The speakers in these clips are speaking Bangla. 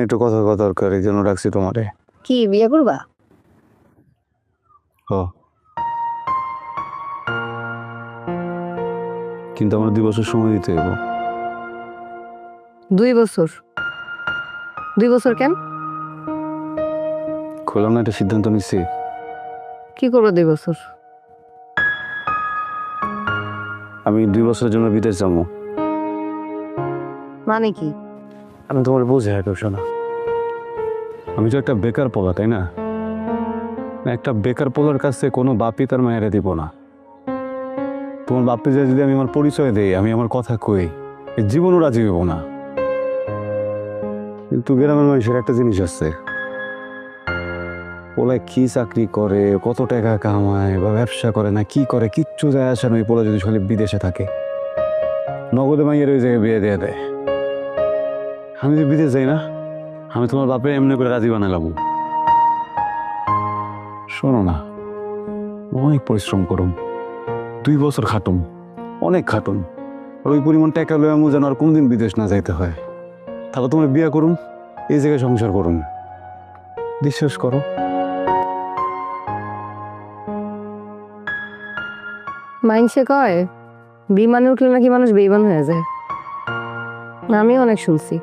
একটু কথা কথা দরকার, এই জন্য রাখছি তোমারে। কি বিয়ে করবা? হ, কিন্তু আমার 2 বছর সময় দিতে হইব। 2 বছর? 2 বছর কেন? খোলাম না, একটা সিদ্ধান্ত নিচ্ছি। কি করবো 2 বছর? আমি 2 বছরের জন্য বিদেশ যাবো। মানে কি? আমি তোমার বোঝে হ্যাঁ না, আমি তো একটা বেকার পোলা, তাই না? একটা বেকার পোলার কাছে কোনো বাপই তার মায়েরা দিব না। তোমার বাপে যে যদি আমি আমার পরিচয় দেই, আমি আমার কথা কই, এই জীবনও রাজি হইব না। কিন্তু গ্রামের মানুষের একটা জিনিস আছে, পোলায় কি চাকরি করে, কত টাকা কামায় বা ব্যবসা করে না কি করে, কিচ্ছু যায় আসে না ওই পোলা যদি খালি বিদেশে থাকে। নগদে মাইয়ের ওই জায়গায় বিয়ে দিয়ে দেয়। আমি যদি বিদেশ যাই না, আমি তোমার বাপে এমনি করে রাজি বানালাম। শোনো না, অনেক পরিশ্রম করুম, 2 বছর খাটুম, অনেক খাটুম, আর ওই পরিমাণ টাকা লয়ে আমি যেন আর কোনদিন বিদেশ না যাইতে হয়। তাহলে তোমার বিয়ে করুন, এই জায়গায় সংসার করুন, বিশ্বাস করো। মাইনসে কয় বিমানে উঠলে নাকি মানুষ বেইমান হয়ে যায়। আমি অনেক শুনছি,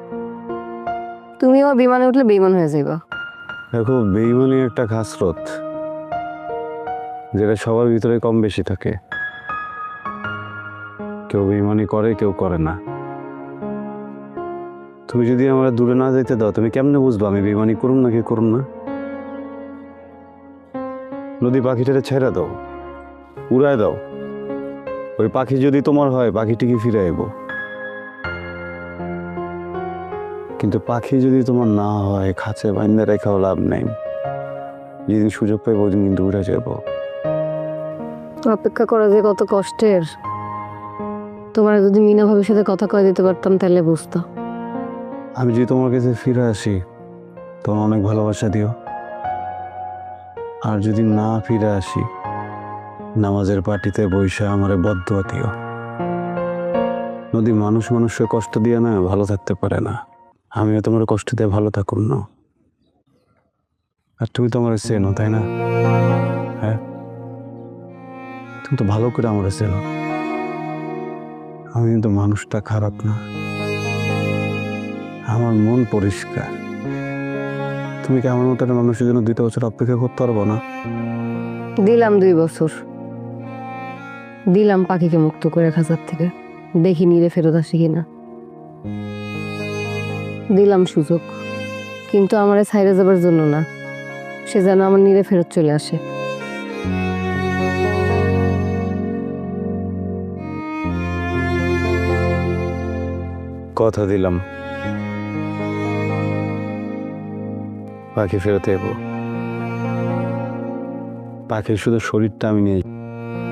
তুমিও বিমানে উঠলে বেইমান হয়ে যাইবা। দেখো, বেইমানি একটা খাসরত, যেটা সবার ভিতরে কম বেশি থাকে। কেউ বেইমানি করে, কেউ করে না। তুমি যদি আমার দূরে না যাইতে দাও, তুমি কেমনে বুঝবা আমি বেইমানি করুম নাকি করুম না? নদী পাখিটারে ছেড়ে দাও, উড়ায় দাও, ওই পাখি যদি তোমার হয় পাখিটিকে ফিরে আইব। কিন্তু পাখি যদি তোমার না হয়, খাঁচে বাইন্দা রেখাও লাভ নেই। যেদিন সুযোগ পাইব ওই দিন কিন্তু উড়ে যাব। অপেক্ষা করা যে কত কষ্টের, তোমার যদি মিনা ভবিষ্যতে কথা কয়ে দিতে পারতাম তাহলে বুঝতো। আমি যদি তোমার কাছে ফিরে আসি, তোমার অনেক ভালোবাসা দিও। আর যদি না ফিরে আসি, নামাজের পার্টিতে বৈশা আমারে বদদুয়া দিও। নদী মানুষ মানুষকে কষ্ট দিয়ে না ভালো থাকতে পারে না। আমিও তোমার কষ্ট দিয়ে ভালো থাকুন না। আর তুমি তো আমার চেনো, তাই না? হ্যাঁ, তুমি তো ভালো করে আমার চেনো। আমি কিন্তু মানুষটা খারাপ না, আমার মন পরিষ্কার। তুমি কি আমার মতো একটা মানুষের জন্য 2 বছর অপেক্ষা করতে পারবো না? দিলাম 2 বছর, দিলাম পাখিকে মুক্ত করে খাঁচার থেকে, দেখি নিরে ফেরত আসে কিনা। দিলাম সুযোগ, কিন্তু আমারে ছাইরে যাবার জন্য না, সে যেন আমার নিরে ফেরত চলে আসে। কথা দিলাম, পাখি ফেরত এবো। পাখির শুধু শরীরটা আমি নিয়ে